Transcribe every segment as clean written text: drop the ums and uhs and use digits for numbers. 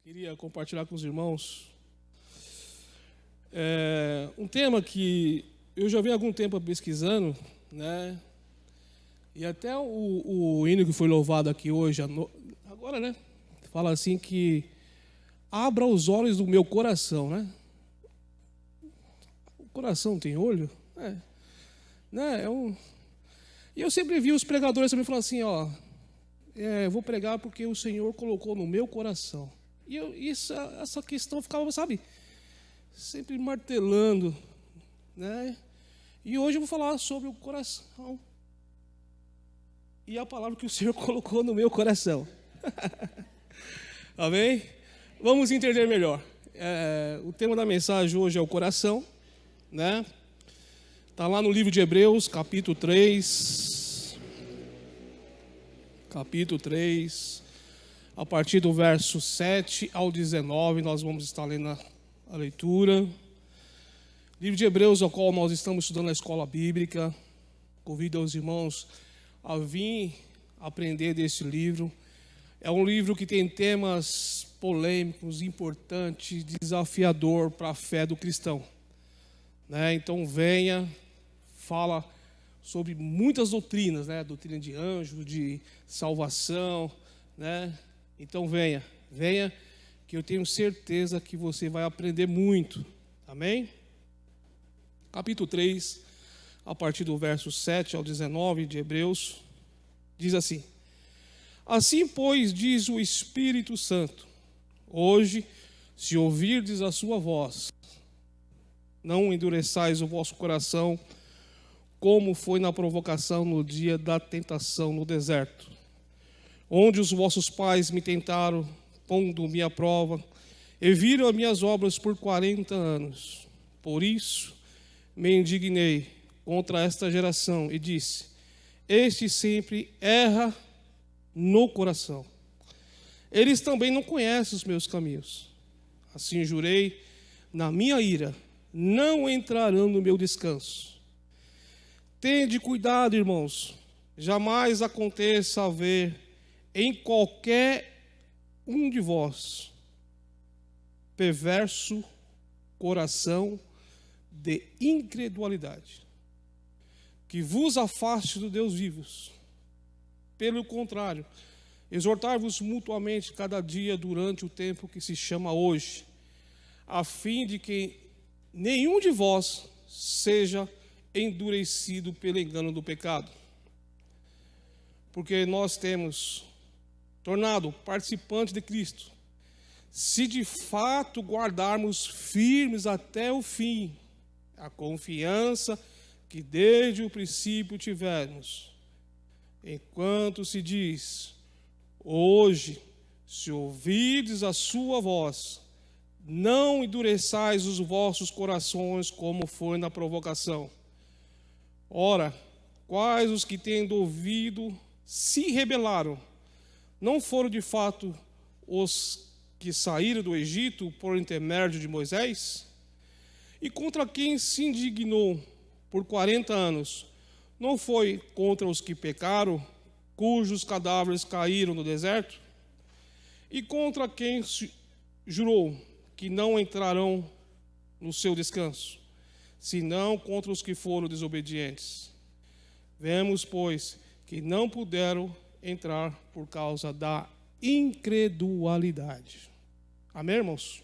Queria compartilhar com os irmãos um tema que eu já venho há algum tempo pesquisando, né? E até o hino que foi louvado aqui hoje, agora, né? Fala assim que abra os olhos do meu coração, né? O coração tem olho? Né? E eu sempre vi os pregadores também falando assim, ó, eu vou pregar porque o Senhor colocou no meu coração. E essa questão ficava, sabe, sempre martelando, né? E hoje eu vou falar sobre o coração e a palavra que o Senhor colocou no meu coração. Amém? Vamos entender melhor. O tema da mensagem hoje é o coração, né? Está lá no livro de Hebreus, capítulo 3. Capítulo 3. A partir do verso 7 ao 19, nós vamos estar lendo a leitura. Livro de Hebreus, ao qual nós estamos estudando na escola bíblica. Convido os irmãos a vir aprender desse livro. É um livro que tem temas polêmicos, importantes, desafiador para a fé do cristão, né? Então venha, fala sobre muitas doutrinas, né? Doutrina de anjo, de salvação, né? Então venha, que eu tenho certeza que você vai aprender muito. Amém? Capítulo 3, a partir do verso 7 ao 19 de Hebreus, diz assim: Assim, pois, diz o Espírito Santo, hoje, se ouvirdes a sua voz, não endureçais o vosso coração, como foi na provocação no dia da tentação no deserto, onde os vossos pais me tentaram, pondo-me à prova, e viram as minhas obras por 40 anos. Por isso me indignei contra esta geração e disse: este sempre erra no coração. Eles também não conhecem os meus caminhos. Assim jurei na minha ira, não entrarão no meu descanso. Tende cuidado, irmãos, jamais aconteça haver em qualquer um de vós perverso coração de incredulidade, que vos afaste do Deus vivos. Pelo contrário, exortai-vos mutuamente cada dia durante o tempo que se chama hoje, a fim de que nenhum de vós seja endurecido pelo engano do pecado. Porque nós temos tornado participante de Cristo, se de fato guardarmos firmes até o fim a confiança que desde o princípio tivemos. Enquanto se diz: hoje, se ouvirdes a sua voz, não endureçais os vossos corações como foi na provocação. Ora, quais os que tendo ouvido se rebelaram? Não foram de fato os que saíram do Egito por intermédio de Moisés? E contra quem se indignou por 40 anos? Não foi contra os que pecaram, cujos cadáveres caíram no deserto? E contra quem jurou que não entrarão no seu descanso, senão contra os que foram desobedientes? Vemos, pois, que não puderam entrar por causa da incredulidade. Amém, irmãos?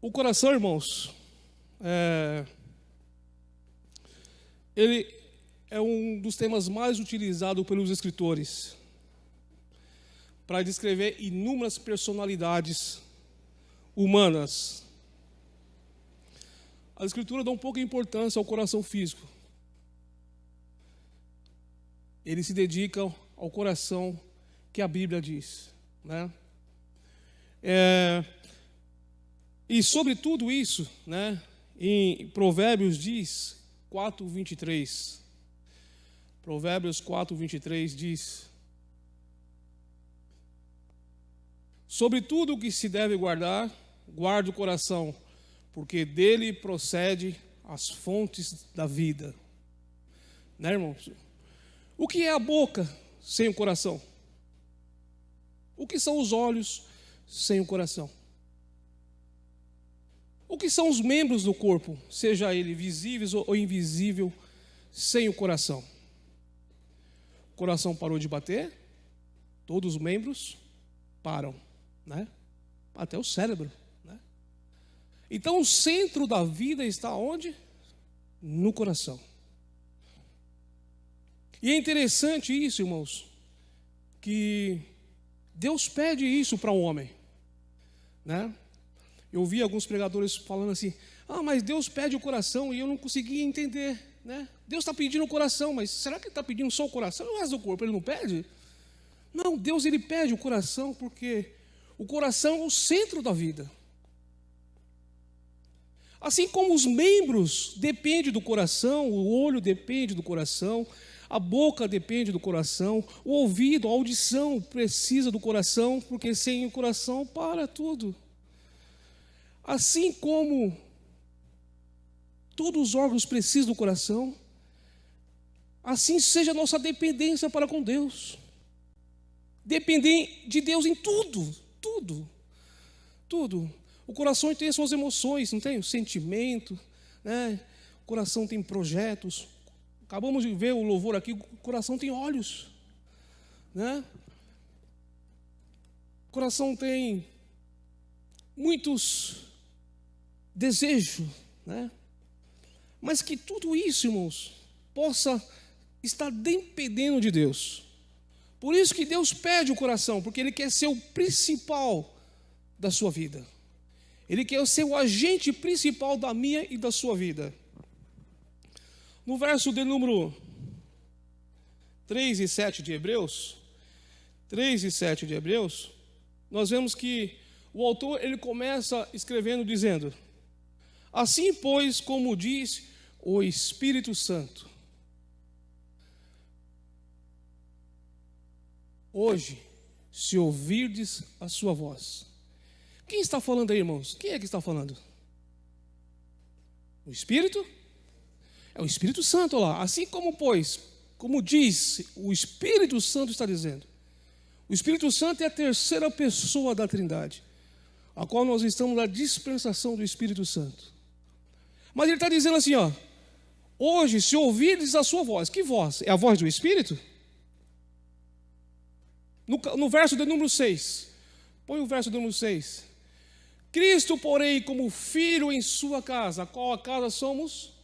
O coração, irmãos, ele é um dos temas mais utilizados pelos escritores para descrever inúmeras personalidades humanas. A escritura dá pouca importância ao coração físico. Eles se dedicam ao coração que a Bíblia diz, né? E sobre tudo isso, né, em Provérbios diz 4:23. Provérbios 4:23 diz: sobre tudo o que se deve guardar, guarde o coração, porque dele procede as fontes da vida. Né, irmãos? O que é a boca sem o coração? O que são os olhos sem o coração? O que são os membros do corpo, seja ele visíveis ou invisível, sem o coração? O coração parou de bater, todos os membros param, né? Até o cérebro, né? Então o centro da vida está onde? No coração. E é interessante isso, irmãos, que Deus pede isso para o homem, né? Eu vi alguns pregadores falando assim: mas Deus pede o coração, e eu não conseguia entender, né? Deus está pedindo o coração, mas será que ele está pedindo só o coração e o resto do corpo ele não pede? Não, Deus ele pede o coração porque o coração é o centro da vida. Assim como os membros dependem do coração, o olho depende do coração, a boca depende do coração, o ouvido, a audição precisa do coração, porque sem o coração para tudo. Assim como todos os órgãos precisam do coração, assim seja a nossa dependência para com Deus. Depender de Deus em tudo, tudo, tudo. O coração tem suas emoções, não tem? O sentimento, né? O coração tem projetos. Acabamos de ver o louvor aqui, o coração tem olhos, né? O coração tem muitos desejos, né? Mas que tudo isso, irmãos, possa estar dependendo de Deus. Por isso que Deus pede o coração, porque Ele quer ser o principal da sua vida. Ele quer ser o agente principal da minha e da sua vida. No verso de número 3 e 7 de Hebreus, 3 e 7 de Hebreus, nós vemos que o autor ele começa escrevendo dizendo: assim, pois, como diz o Espírito Santo, hoje, se ouvirdes a sua voz. Quem está falando aí, irmãos? Quem é que está falando? O Espírito? É o Espírito Santo lá. Assim como, pois, como diz, o Espírito Santo está dizendo. O Espírito Santo é a terceira pessoa da Trindade, a qual nós estamos na dispensação do Espírito Santo. Mas ele está dizendo assim, hoje, se ouvirdes a sua voz. Que voz? É a voz do Espírito? No verso de número 6. Põe o verso de número 6. Cristo, porém, como filho em sua casa. Qual a casa somos?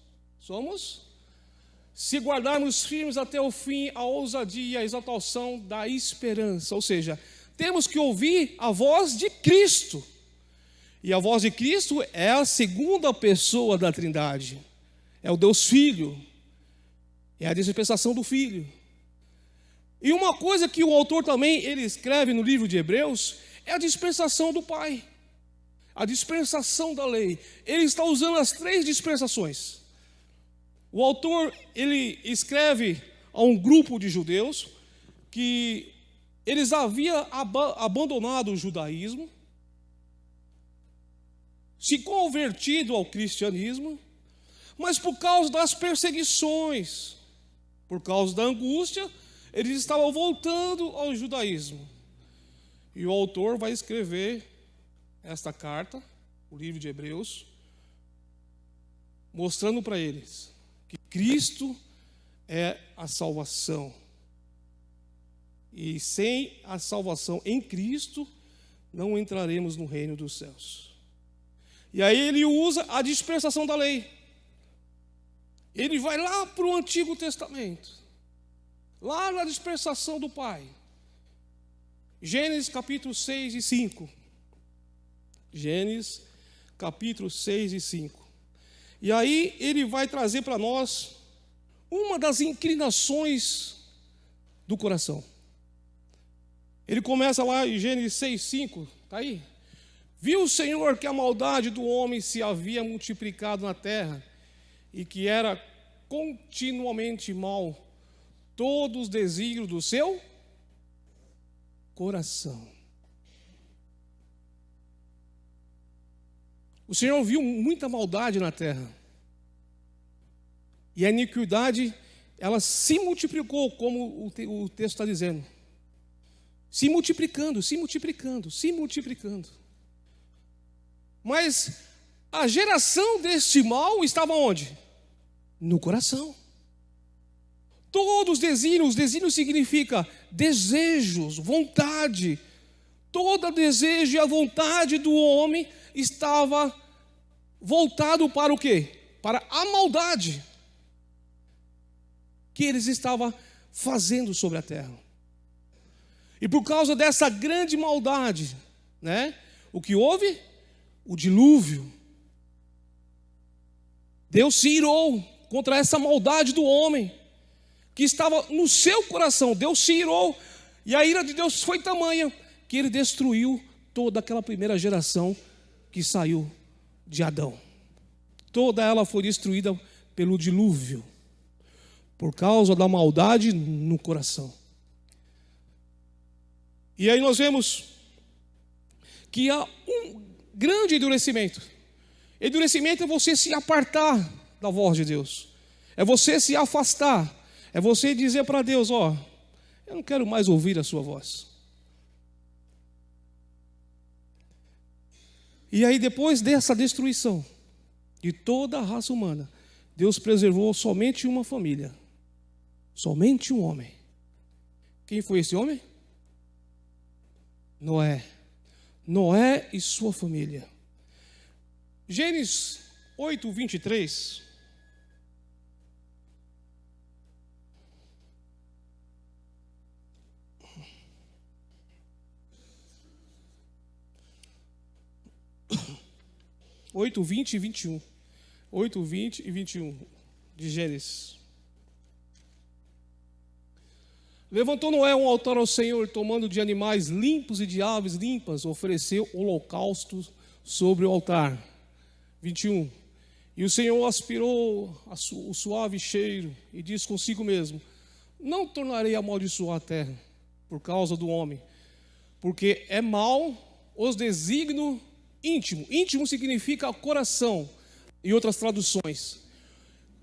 Se guardarmos firmes até o fim a ousadia e a exaltação da esperança. Ou seja, temos que ouvir a voz de Cristo. E a voz de Cristo é a segunda pessoa da Trindade. É o Deus Filho. É a dispensação do Filho. E uma coisa que o autor também ele escreve no livro de Hebreus é a dispensação do Pai. A dispensação da lei. Ele está usando as 3 dispensações. O autor ele escreve a um grupo de judeus que eles haviam abandonado o judaísmo, se convertido ao cristianismo, mas por causa das perseguições, por causa da angústia, eles estavam voltando ao judaísmo. E o autor vai escrever esta carta, o livro de Hebreus, mostrando para eles que Cristo é a salvação. E sem a salvação em Cristo, não entraremos no reino dos céus. E aí ele usa a dispensação da lei. Ele vai lá para o Antigo Testamento, lá na dispensação do Pai. Gênesis capítulo 6 e 5. Gênesis capítulo 6 e 5. E aí ele vai trazer para nós uma das inclinações do coração. Ele começa lá em Gênesis 6, 5, está aí? Viu o Senhor que a maldade do homem se havia multiplicado na terra e que era continuamente mal todos os desígnios do seu coração. O Senhor viu muita maldade na terra. E a iniquidade, ela se multiplicou, como o texto está dizendo. se multiplicando, se multiplicando, se multiplicando. Mas a geração deste mal estava onde? No coração. Todos os desígnios significa desejos, vontade. Todo desejo e a vontade do homem estava voltado para o quê? Para a maldade que eles estavam fazendo sobre a terra. E por causa dessa grande maldade, né? O que houve? O dilúvio. Deus se irou contra essa maldade do homem que estava no seu coração. Deus se irou, e a ira de Deus foi tamanha que ele destruiu toda aquela primeira geração que saiu de Adão. Toda ela foi destruída pelo dilúvio, por causa da maldade no coração. E aí nós vemos que há um grande endurecimento. Endurecimento é você se apartar da voz de Deus, é você se afastar, é você dizer para Deus: ó, eu não quero mais ouvir a sua voz. E aí, depois dessa destruição de toda a raça humana, Deus preservou somente uma família, somente um homem. Quem foi esse homem? Noé. Noé e sua família. Gênesis 8, 23. Oito, 20 e 21. 8, 20 e 21 de Gênesis. Levantou Noé um altar ao Senhor, tomando de animais limpos e de aves limpas, ofereceu holocaustos sobre o altar. 21. E o Senhor aspirou o suave cheiro e disse consigo mesmo: não tornarei a amaldiçoar a terra por causa do homem, porque é mau os desígnios íntimo. Íntimo significa coração, em outras traduções.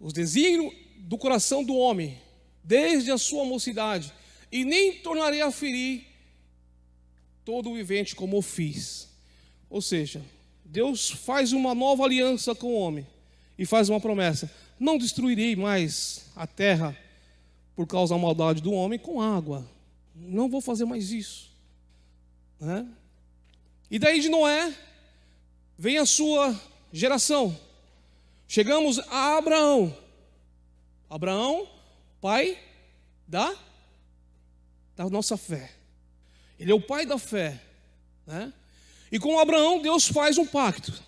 Os desígnios do coração do homem, desde a sua mocidade, e nem tornarei a ferir todo o vivente como eu fiz. Ou seja, Deus faz uma nova aliança com o homem e faz uma promessa: não destruirei mais a terra por causa da maldade do homem com água. Não vou fazer mais isso, né? E daí de Noé vem a sua geração. Chegamos a Abraão. Abraão, pai da nossa fé. Ele é o pai da fé, né? E com Abraão Deus faz um pacto.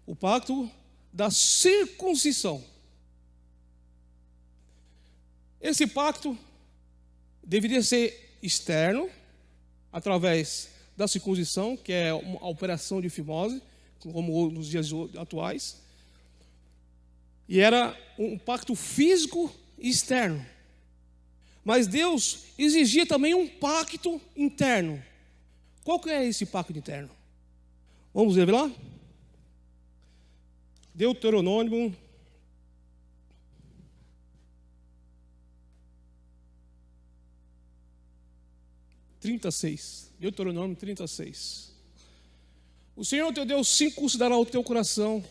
O pacto da circuncisão. Esse pacto deveria ser externo, através da circuncisão, que é a operação de fimose, como nos dias atuais. E era um pacto físico e externo. Mas Deus exigia também um pacto interno. Qual que é esse pacto interno? Vamos ver lá? Deuteronômio 36. Deuteronômio 36. O Senhor teu Deus circuncidará o teu coração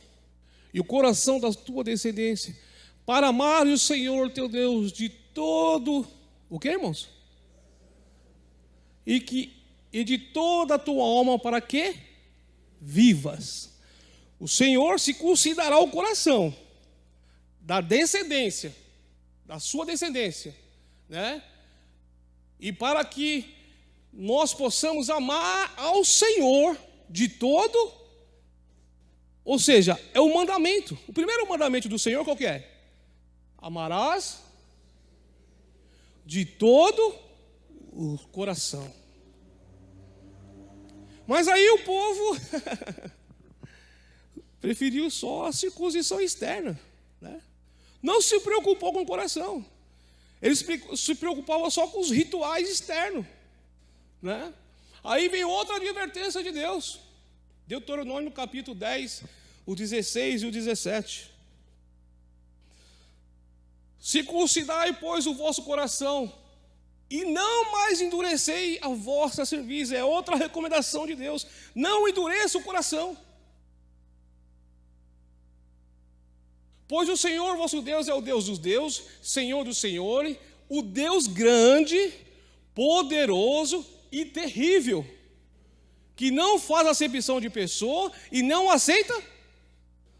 e o coração da tua descendência, para amar o Senhor teu Deus de todo... O que, irmãos? E de toda a tua alma, para que vivas. O Senhor circuncidará o coração da descendência, da sua descendência, né? E para que nós possamos amar ao Senhor de todo, ou seja, é o mandamento. O primeiro mandamento do Senhor qual que é? Amarás de todo o coração. Mas aí o povo preferiu só a circuncisão externa, né? Não se preocupou com o coração. Eles se preocupavam só com os rituais externos, né? Aí vem outra advertência de Deus. Deuteronômio capítulo 10, o 16 e o 17. Circuncidai, pois, o vosso coração E não mais endurecei a vossa cerviz. É outra recomendação de Deus. Não endureça o coração. Pois o Senhor vosso Deus é o Deus dos deuses, Senhor dos senhores, o Deus grande, poderoso e terrível, que não faz acepção de pessoa e não aceita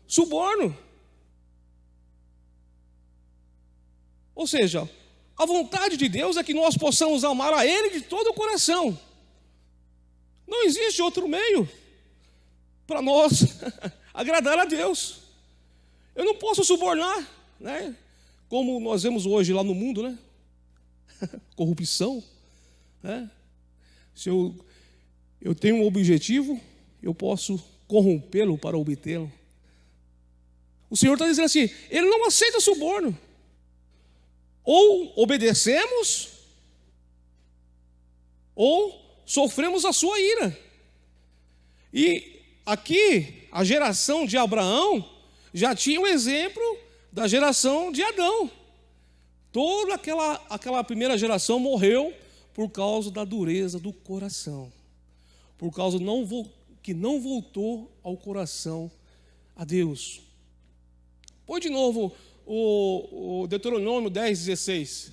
suborno. Ou seja, a vontade de Deus é que nós possamos amar a Ele de todo o coração. Não existe outro meio para nós agradar a Deus. Eu não posso subornar, né? Como nós vemos hoje lá no mundo, né? Corrupção, né? Se eu tenho um objetivo, eu posso corrompê-lo para obtê-lo. O Senhor está dizendo assim, Ele não aceita suborno. Ou obedecemos, ou sofremos a sua ira. E aqui, a geração de Abraão já tinha um exemplo da geração de Adão. Toda aquela primeira geração morreu por causa da dureza do coração. Por causa que não voltou ao coração a Deus. Põe de novo o Deuteronômio 10:16.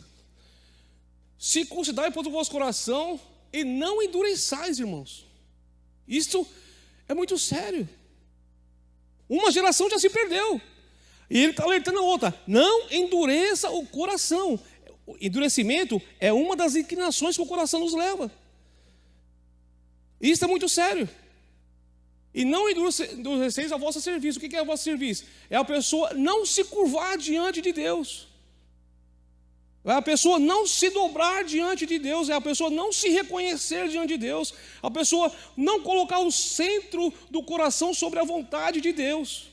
Circuncidai o vosso coração e não endureçais, irmãos. Isto é muito sério. Uma geração já se perdeu. E ele está alertando a outra. Não endureça o coração. O endurecimento é uma das inclinações que o coração nos leva. Isso é muito sério. E não endureceis a vossa serviço. O que é a vossa serviço? É a pessoa não se curvar diante de Deus. É a pessoa não se dobrar diante de Deus. É a pessoa não se reconhecer diante de Deus. A pessoa não colocar o centro do coração sobre a vontade de Deus.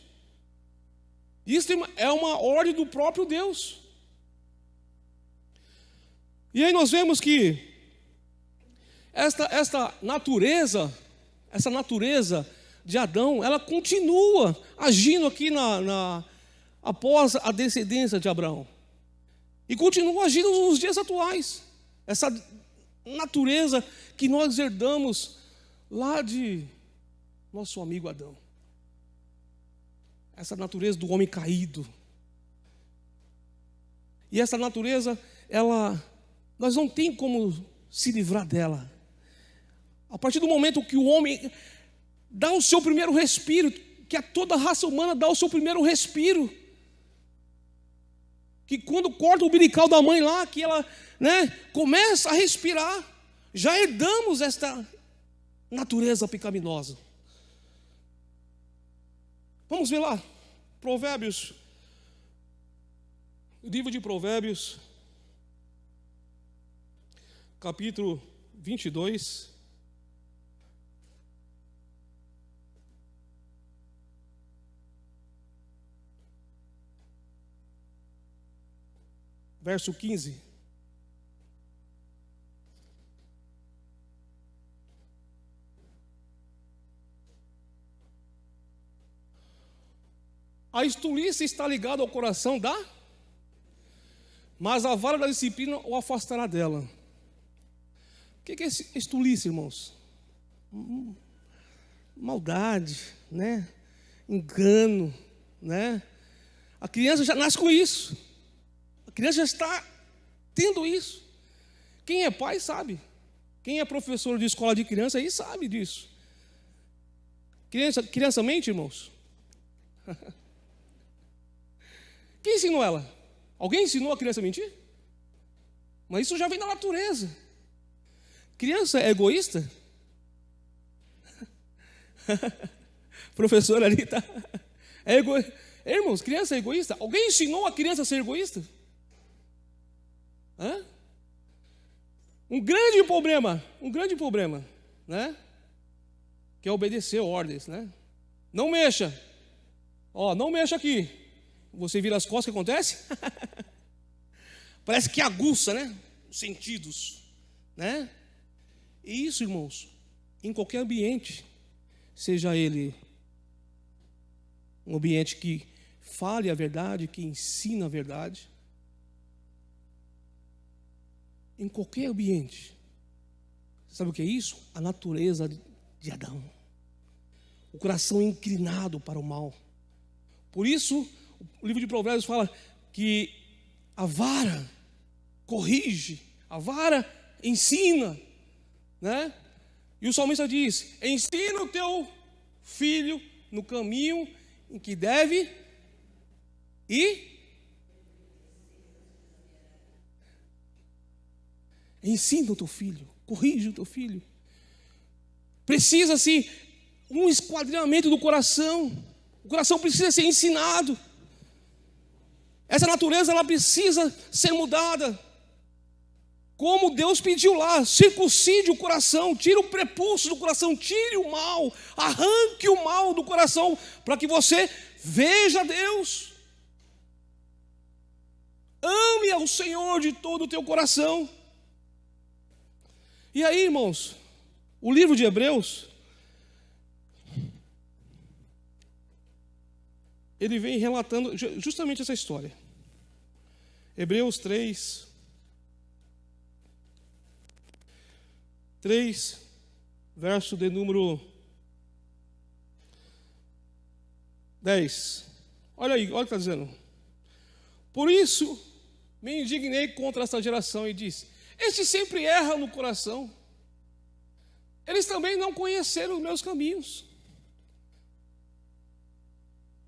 Isso é uma ordem do próprio Deus. E aí nós vemos que esta natureza de Adão, ela continua agindo aqui após a descendência de Abraão. E continua agindo nos dias atuais. Essa natureza que nós herdamos lá de nosso amigo Adão. Essa natureza do homem caído. E essa natureza, nós não tem como se livrar dela. A partir do momento que o homem dá o seu primeiro respiro, que a toda a raça humana dá o seu primeiro respiro, que quando corta o umbilical da mãe lá, que ela, né, começa a respirar, já herdamos esta natureza pecaminosa. Vamos ver lá, Provérbios, livro de Provérbios, capítulo 22. Verso 15. A estolice está ligada ao coração mas a vara da disciplina o afastará dela. O que é estolice, irmãos? Maldade, né? Engano, né? A criança já nasce com isso. A criança já está tendo isso. Quem é pai sabe. Quem é professor de escola de criança aí sabe disso. Criança mente, irmãos? Quem ensinou ela? Alguém ensinou a criança a mentir? Mas isso já vem da natureza. Criança é egoísta? Professor ali está. Irmãos, criança é egoísta? Alguém ensinou a criança a ser egoísta? Hã? Um grande problema, né? Que é obedecer ordens, né? Não mexa. Não mexa aqui. Você vira as costas, o que acontece? Parece que aguça, né? Os sentidos, né? E isso, irmãos, em qualquer ambiente, seja ele um ambiente que fale a verdade, que ensina a verdade, em qualquer ambiente. Sabe o que é isso? A natureza de Adão. O coração inclinado para o mal. Por isso, o livro de Provérbios fala que a vara corrige, a vara ensina, né? E o salmista diz: ensina o teu filho no caminho em que deve ir. Ensina o teu filho, corrige o teu filho. Precisa-se um esquadrinhamento do coração. O coração precisa ser ensinado. Essa natureza, ela precisa ser mudada. Como Deus pediu lá: circuncide o coração, tira o prepúcio do coração, tire o mal, arranque o mal do coração, para que você veja Deus. Ame ao Senhor de todo o teu coração. E aí, irmãos, o livro de Hebreus, ele vem relatando justamente essa história. Hebreus 3, verso de número 10. Olha aí, olha o que está dizendo. Por isso me indignei contra essa geração e disse: estes sempre erram no coração. Eles também não conheceram os meus caminhos.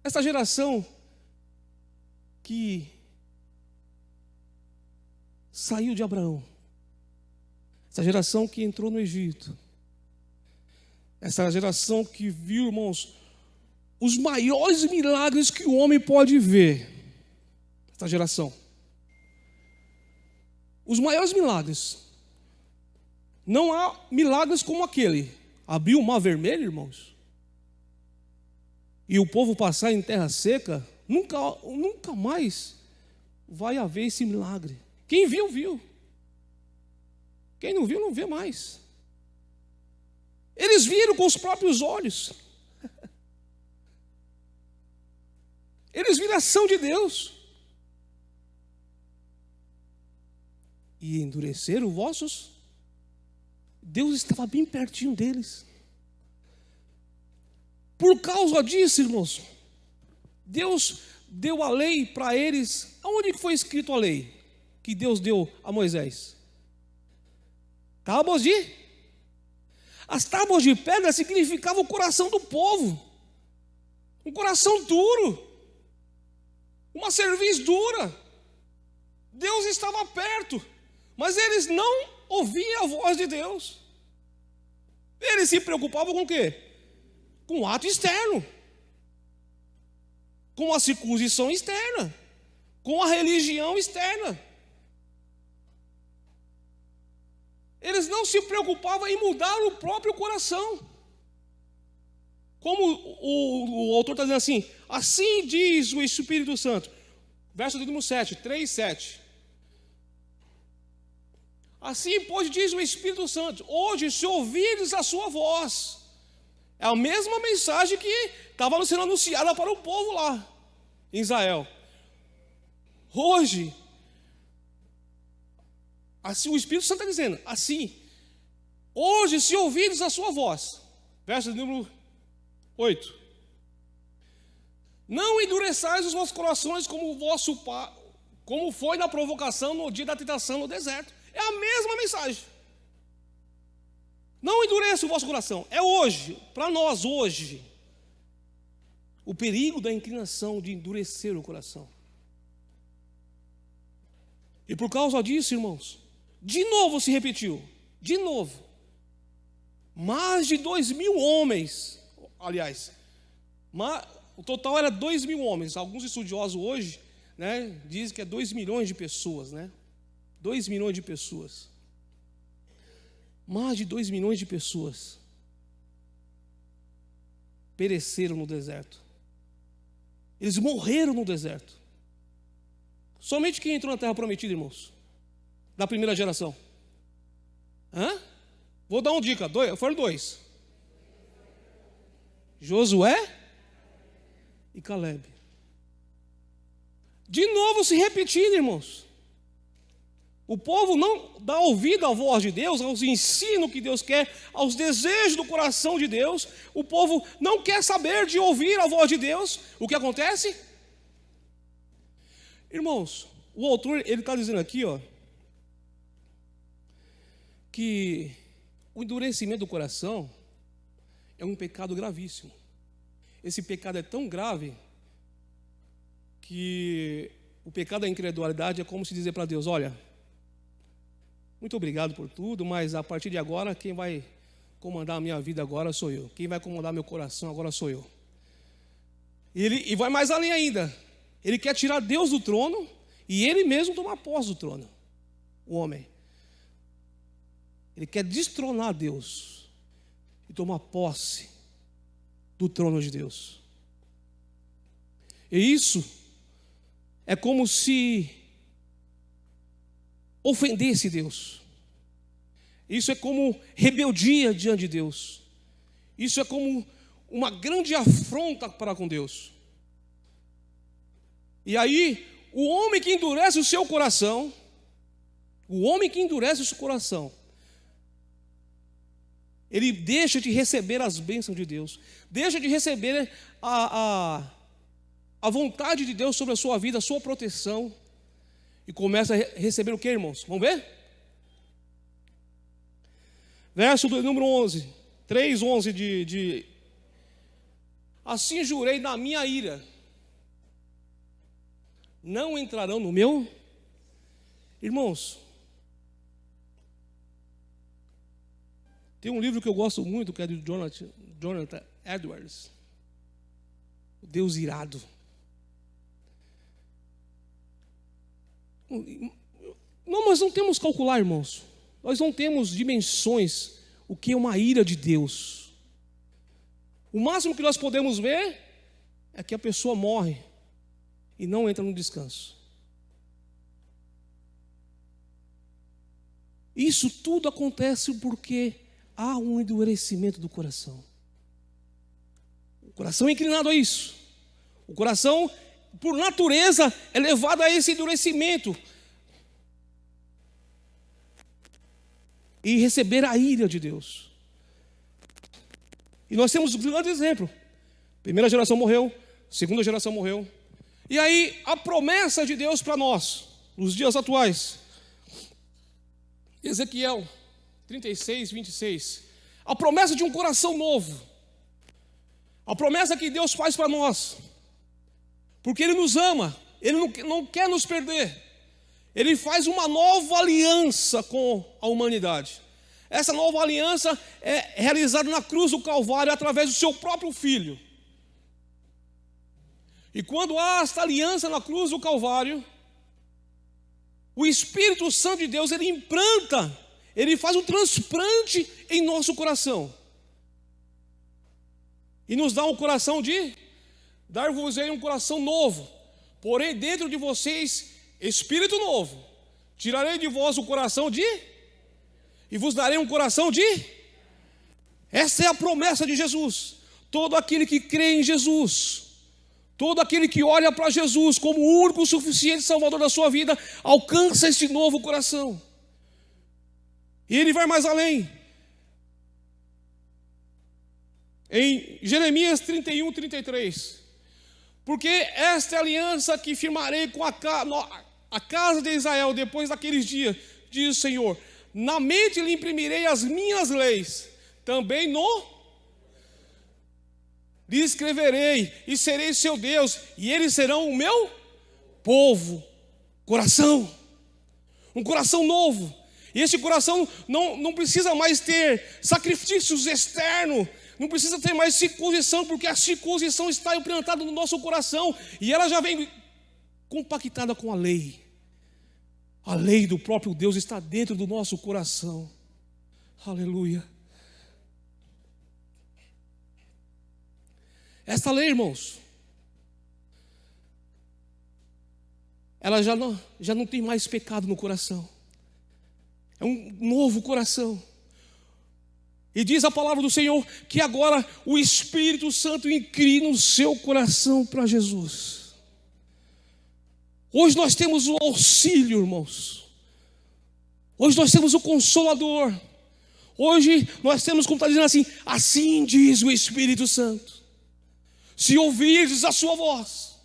Essa geração que saiu de Abraão, essa geração que entrou no Egito, essa geração que viu, irmãos, os maiores milagres que o homem pode ver. Essa geração, os maiores milagres. Não há milagres como aquele. Abriu o mar vermelho, irmãos, e o povo passar em terra seca. Nunca mais vai haver esse milagre. Quem viu, viu. Quem não viu, não vê mais. Eles viram com os próprios olhos. Eles viram a ação de Deus. E endureceram vossos. Deus estava bem pertinho deles. Por causa disso, irmãos, Deus deu a lei para eles. Aonde foi escrito a lei que Deus deu a Moisés? Tábuas de... As tábuas de pedra significavam o coração do povo. Um coração duro. Uma cerviz dura. Deus estava perto, mas eles não ouviam a voz de Deus. Eles se preocupavam com o quê? Com o ato externo, com a circuncisão externa, com a religião externa. Eles não se preocupavam em mudar o próprio coração. Como o autor está dizendo assim: assim diz o Espírito Santo, verso número 7, 3:7. Assim, pois, diz o Espírito Santo: hoje, se ouvires a sua voz. É a mesma mensagem que estava sendo anunciada para o povo lá em Israel. Hoje, assim o Espírito Santo está dizendo: assim, hoje, se ouvires a sua voz. Verso número 8. Não endureçais os vossos corações como foi na provocação no dia da tentação no deserto. É a mesma mensagem. Não endureça o vosso coração. É hoje, para nós hoje, o perigo da inclinação de endurecer o coração. E por causa disso, irmãos, de novo se repetiu. De novo. Mais de 2.000 homens, aliás, o total era 2.000 homens. Alguns estudiosos hoje, né, dizem que é 2 milhões de pessoas, né? 2 milhões de pessoas. Mais de 2 milhões de pessoas pereceram no deserto. Eles morreram no deserto. Somente quem entrou na terra prometida, irmãos? Da primeira geração. Vou dar uma dica. Foram 2. Josué e Caleb. De novo se repetindo, irmãos. O povo não dá ouvido à voz de Deus, aos ensinos que Deus quer, aos desejos do coração de Deus. O povo não quer saber de ouvir a voz de Deus. O que acontece? Irmãos, o autor ele está dizendo aqui, que o endurecimento do coração é um pecado gravíssimo. Esse pecado é tão grave que o pecado da incredulidade é como se dizer para Deus: olha, muito obrigado por tudo, mas a partir de agora quem vai comandar a minha vida agora sou eu. Quem vai comandar meu coração agora sou eu. E vai mais além ainda. Ele quer tirar Deus do trono e ele mesmo tomar posse do trono. O homem. Ele quer destronar Deus e tomar posse do trono de Deus. E isso é como se ofendesse Deus. Isso é como rebeldia diante de Deus. Isso é como uma grande afronta para com Deus. E aí, o homem que endurece o seu coração, ele deixa de receber as bênçãos de Deus, deixa de receber a vontade de Deus sobre a sua vida, a sua proteção, e começa a receber o que, irmãos? Vamos ver? Verso do número 11, 3:11 assim jurei na minha ira, não entrarão no meu. Irmãos, tem um livro que eu gosto muito, que é de Jonathan Edwards, O Deus Irado. Nós não temos que calcular, irmãos. Nós não temos dimensões o que é uma ira de Deus. O máximo que nós podemos ver é que a pessoa morre e não entra no descanso. Isso tudo acontece porque há um endurecimento do coração. O coração é inclinado a isso. O coração, por natureza, é levado a esse endurecimento e receber a ira de Deus. E nós temos um grande exemplo. Primeira geração morreu, segunda geração morreu. E aí a promessa de Deus para nós, nos dias atuais, Ezequiel 36:26, a promessa de um coração novo, a promessa que Deus faz para nós, porque Ele nos ama, Ele não quer nos perder. Ele faz uma nova aliança com a humanidade. Essa nova aliança é realizada na cruz do Calvário através do seu próprio Filho. E quando há esta aliança na cruz do Calvário, o Espírito Santo de Deus, ele implanta, ele faz um transplante em nosso coração. E nos dá um coração dar-vos-ei um coração novo. Porém, dentro de vocês, espírito novo. Tirarei de vós o coração e vos darei um coração Essa é a promessa de Jesus. Todo aquele que crê em Jesus, todo aquele que olha para Jesus como o único suficiente Salvador da sua vida, alcança este novo coração. E ele vai mais além. Em Jeremias 31:33, porque esta é a aliança que firmarei com a casa de Israel depois daqueles dias, diz o Senhor, na mente lhe imprimirei as minhas leis, também lhe escreverei, e serei seu Deus, e eles serão o meu povo. Coração, um coração novo. E esse coração não precisa mais ter sacrifícios externos, não precisa ter mais circuncisão, porque a circuncisão está implantada no nosso coração, e ela já vem compactada com a lei. A lei do próprio Deus está dentro do nosso coração. Aleluia. Esta lei, irmãos, ela já não tem mais pecado no coração. É um novo coração. E diz a palavra do Senhor que agora o Espírito Santo inclina o seu coração para Jesus. Hoje nós temos o auxílio, irmãos, Hoje nós temos o Consolador. Hoje nós temos, como está dizendo assim, assim diz o Espírito Santo. Se ouvirdes a sua voz,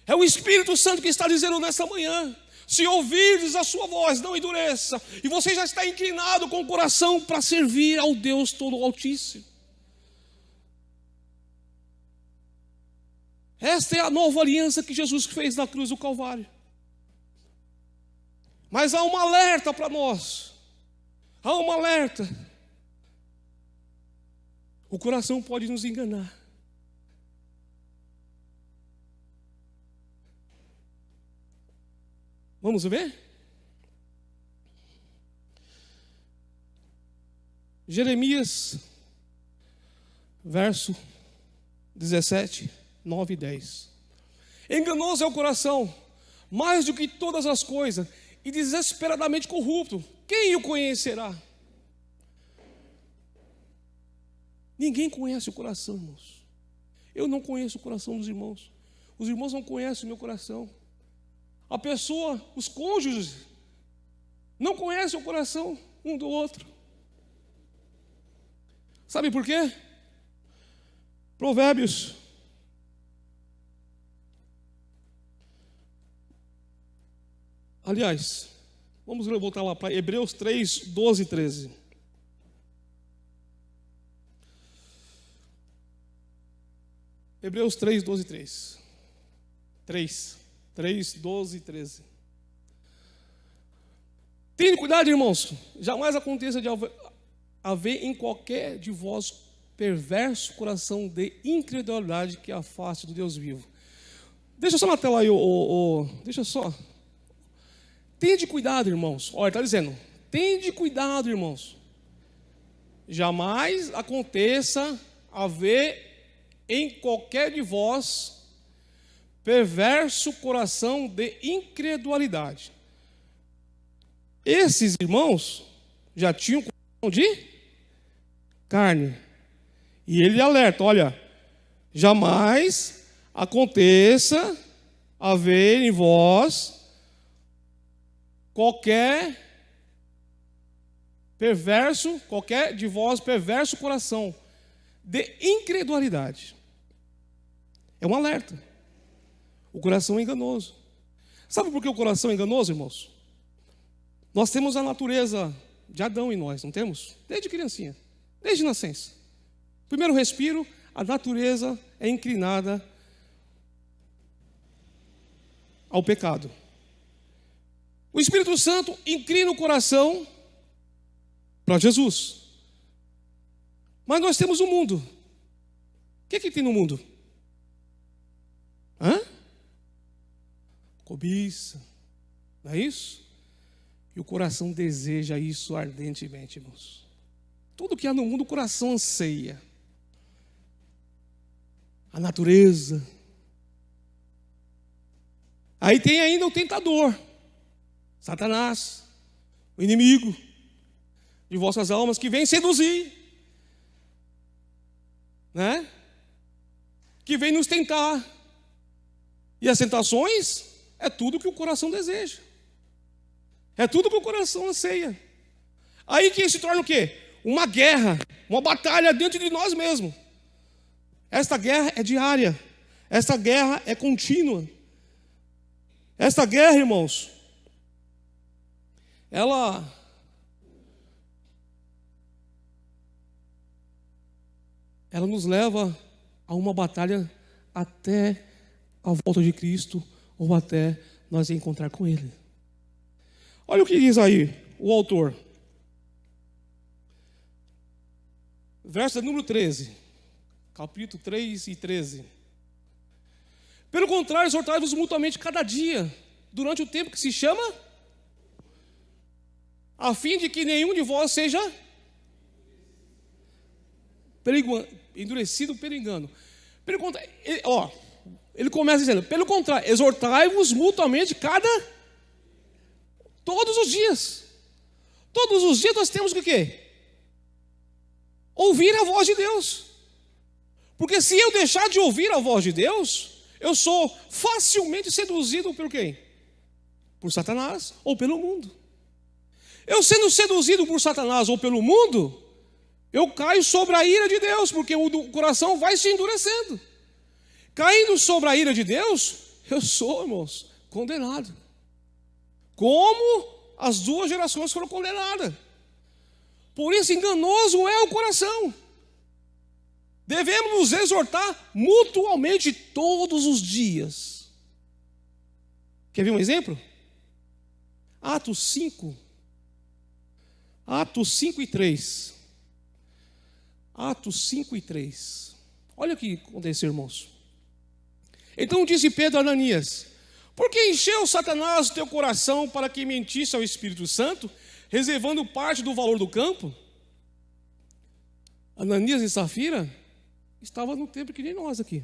é o Espírito Santo que está dizendo nessa manhã. Se ouvirdes a sua voz, não endureça. E você já está inclinado com o coração para servir ao Deus Todo Altíssimo. Esta é a nova aliança que Jesus fez na cruz do Calvário. Mas há um alerta para nós. Há um alerta. O coração pode nos enganar. Vamos ver? Jeremias, verso 17, 9 e 10. Enganoso é o coração, mais do que todas as coisas, e desesperadamente corrupto. Quem o conhecerá? Ninguém conhece o coração, irmãos. Eu não conheço o coração dos irmãos. Os irmãos não conhecem o meu coração. A pessoa, os cônjuges, não conhecem o coração um do outro. Sabe por quê? Provérbios. Aliás, vamos voltar lá para Hebreus 3, 12 e 13. Hebreus 3, 12 e 3. 3, 12 e 13. Tenha cuidado, irmãos. Jamais aconteça de haver em qualquer de vós perverso coração de incredulidade que afaste do Deus vivo. Deixa só na tela aí, deixa só. Tenha cuidado, irmãos. Olha, está dizendo, tenha cuidado, irmãos. Jamais aconteça haver em qualquer de vós perverso coração de incredulidade. Esses irmãos já tinham coração de carne. E ele alerta, olha, jamais aconteça haver em vós qualquer de vós perverso coração de incredulidade. É um alerta. O coração é enganoso. Sabe por que o coração é enganoso, irmãos? Nós temos a natureza de Adão em nós, não temos? Desde criancinha, desde nascença. Primeiro respiro, a natureza é inclinada ao pecado. O Espírito Santo inclina o coração para Jesus. Mas nós temos o mundo. O que tem no mundo? Cobiça, não é isso? E o coração deseja isso ardentemente, irmãos. Tudo que há no mundo, o coração anseia. A natureza. Aí tem ainda o tentador, Satanás, o inimigo de vossas almas, que vem seduzir, né? Que vem nos tentar. E as tentações é tudo que o coração deseja. É tudo que o coração anseia. Aí que se torna o quê? Uma guerra, uma batalha dentro de nós mesmos. Esta guerra é diária. Esta guerra é contínua. Esta guerra, irmãos, ela nos leva a uma batalha até a volta de Cristo ou até nós encontrar com Ele. Olha o que diz aí o autor. Verso número 13. Capítulo 3 e 13. Pelo contrário, exortai-vos mutuamente cada dia, durante o tempo que se chama, a fim de que nenhum de vós seja endurecido pelo engano. Pelo contrário, ele começa dizendo, pelo contrário, exortai-vos mutuamente todos os dias. Todos os dias nós temos que o quê? Ouvir a voz de Deus. Porque se eu deixar de ouvir a voz de Deus, eu sou facilmente seduzido por quem? Por Satanás ou pelo mundo. Eu sendo seduzido por Satanás ou pelo mundo, eu caio sobre a ira de Deus, porque o coração vai se endurecendo. Caindo sobre a ira de Deus, eu sou, irmãos, condenado. Como as duas gerações foram condenadas. Por isso, enganoso é o coração. Devemos nos exortar mutuamente todos os dias. Quer ver um exemplo? Atos 5 e 3. Atos 5 e 3. Olha o que aconteceu, irmãos. Então disse Pedro a Ananias: por que encheu Satanás o teu coração para que mentisse ao Espírito Santo, reservando parte do valor do campo? Ananias e Safira estavam no templo que nem nós aqui.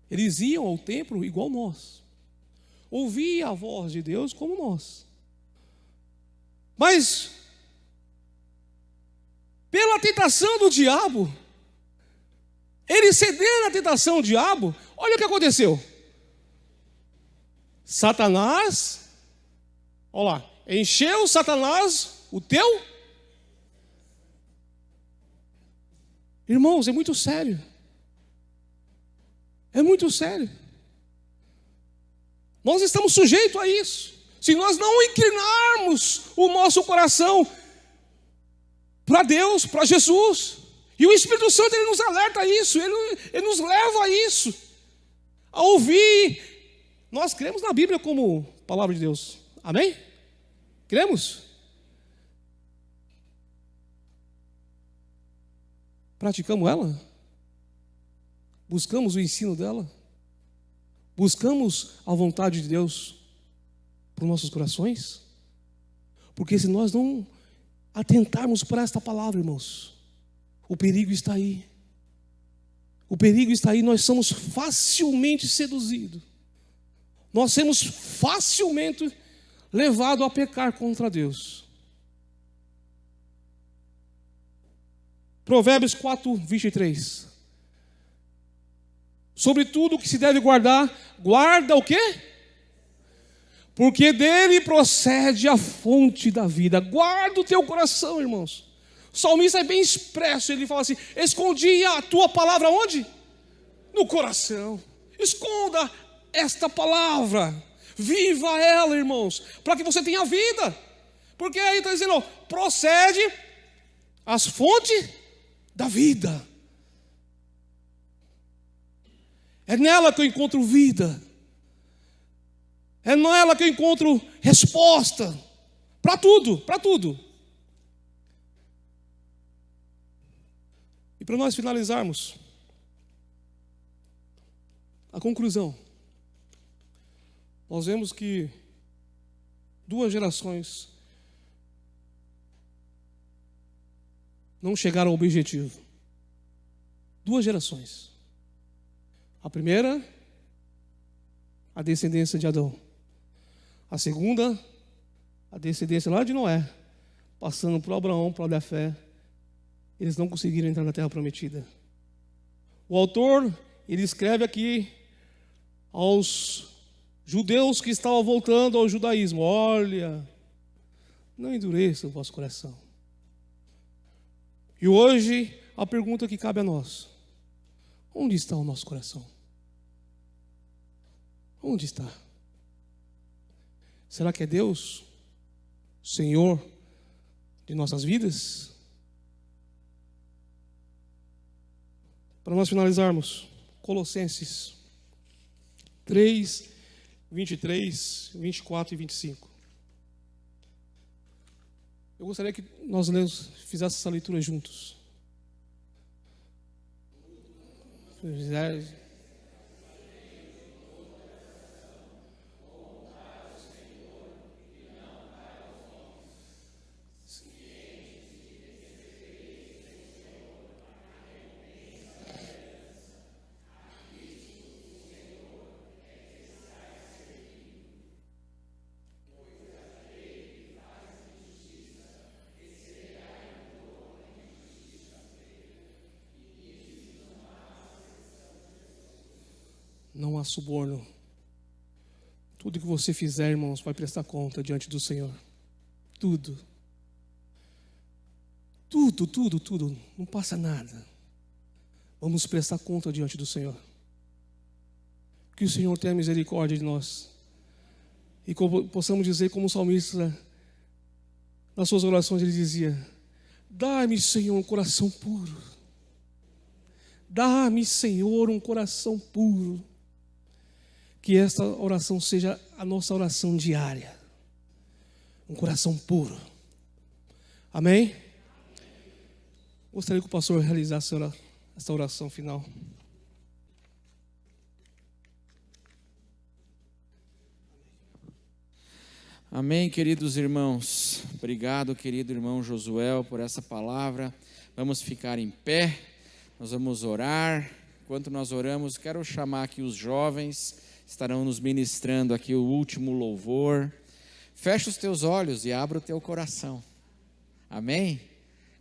Eles iam ao templo igual nós. Ouviam a voz de Deus como nós. Mas, pela tentação do diabo, eles cederam à tentação do diabo. Olha o que aconteceu. Satanás, olha lá, encheu Satanás o teu. Irmãos, é muito sério. É muito sério. Nós estamos sujeitos a isso. Se nós não inclinarmos o nosso coração para Deus, para Jesus, e o Espírito Santo, ele nos alerta a isso, ele nos leva a isso, a ouvir. Nós cremos na Bíblia como palavra de Deus, amém? Cremos? Praticamos ela? Buscamos o ensino dela? Buscamos a vontade de Deus para os nossos corações? Porque se nós não atentarmos para esta palavra, irmãos, o perigo está aí. O perigo está aí, nós somos facilmente seduzidos. Nós somos facilmente levados a pecar contra Deus. Provérbios 4, 23. Sobre tudo o que se deve guardar, guarda o quê? Porque dele procede a fonte da vida. Guarda o teu coração, irmãos. O salmista é bem expresso, ele fala assim: escondi a tua palavra onde? No coração. Esconda esta palavra, viva ela, irmãos, para que você tenha vida. Porque aí está dizendo, procede as fontes da vida. É nela que eu encontro vida. É nela que eu encontro resposta para tudo, para tudo. E para nós finalizarmos, a conclusão. Nós vemos que duas gerações não chegaram ao objetivo. Duas gerações. A primeira, a descendência de Adão. A segunda, a descendência lá de Noé, passando por Abraão, por da fé. Eles não conseguiram entrar na terra prometida. O autor, ele escreve aqui aos judeus que estavam voltando ao judaísmo: olha, não endureça o vosso coração. E hoje, a pergunta que cabe a nós: onde está o nosso coração? Onde está? Será que é Deus, Senhor de nossas vidas? Para nós finalizarmos, Colossenses 3, 23, 24 e 25. Eu gostaria que nós fizéssemos essa leitura juntos. Não há suborno. Tudo que você fizer, irmãos, vai prestar conta diante do Senhor. Tudo. Tudo. Não passa nada. Vamos prestar conta diante do Senhor. Que o Senhor tenha misericórdia de nós. E possamos dizer como o salmista, nas suas orações, ele dizia: dá-me, Senhor, um coração puro. Dá-me, Senhor, um coração puro. Que esta oração seja a nossa oração diária. Um coração puro. Amém? Gostaria que o pastor realizasse esta oração final. Amém, queridos irmãos. Obrigado, querido irmão Josué, por essa palavra. Vamos ficar em pé, nós vamos orar. Enquanto nós oramos, quero chamar aqui os jovens, estarão nos ministrando aqui o último louvor. Fecha os teus olhos e abra o teu coração. Amém?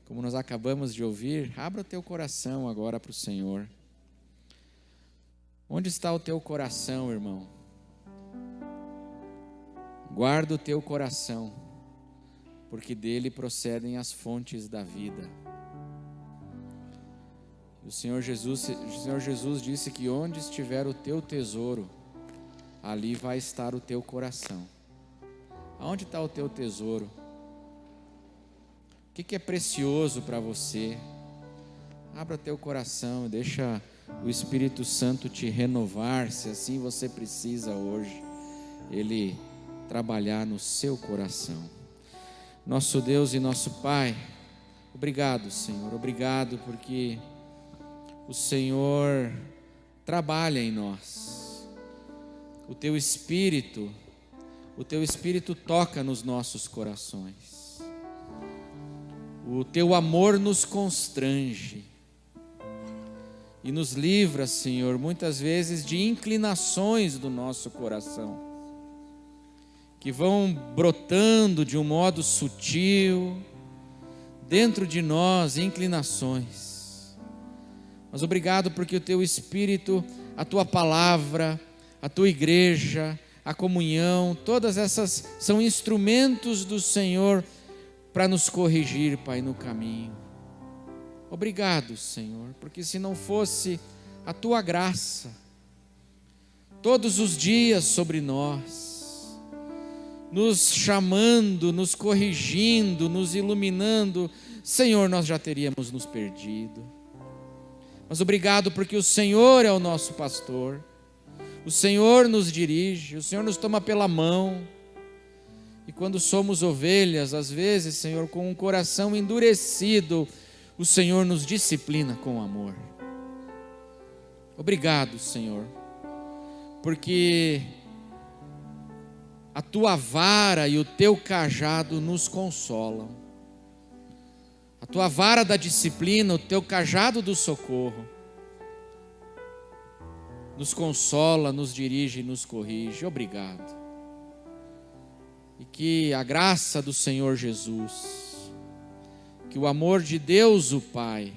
Como nós acabamos de ouvir, abra o teu coração agora para o Senhor. Onde está o teu coração, irmão? Guarda o teu coração, porque dele procedem as fontes da vida. O Senhor Jesus disse que onde estiver o teu tesouro, ali vai estar o teu coração. Aonde está o teu tesouro? O que é precioso para você? Abra teu coração e deixa o Espírito Santo te renovar, se assim você precisa hoje. Ele trabalhar no seu coração. Nosso Deus e nosso Pai, obrigado, Senhor, obrigado porque o Senhor trabalha em nós. O teu Espírito toca nos nossos corações. O teu amor nos constrange e nos livra, Senhor, muitas vezes de inclinações do nosso coração, que vão brotando de um modo sutil dentro de nós, inclinações. Mas obrigado porque o teu Espírito, a tua palavra, a tua igreja, a comunhão, todas essas são instrumentos do Senhor para nos corrigir, Pai, no caminho. Obrigado, Senhor, porque se não fosse a tua graça todos os dias sobre nós, nos chamando, nos corrigindo, nos iluminando, Senhor, nós já teríamos nos perdido. Mas obrigado porque o Senhor é o nosso pastor, o Senhor nos dirige, o Senhor nos toma pela mão. E quando somos ovelhas, às vezes, Senhor, com um coração endurecido, o Senhor nos disciplina com amor. Obrigado, Senhor, porque a tua vara e o teu cajado nos consolam. A tua vara da disciplina, o teu cajado do socorro, nos consola, nos dirige e nos corrige. Obrigado. E que a graça do Senhor Jesus, que o amor de Deus o Pai,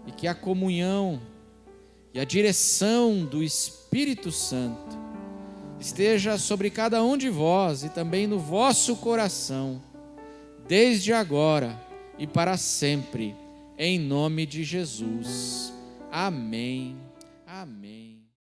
e que a comunhão e a direção do Espírito Santo esteja sobre cada um de vós e também no vosso coração, desde agora e para sempre, em nome de Jesus. Amém. Amém.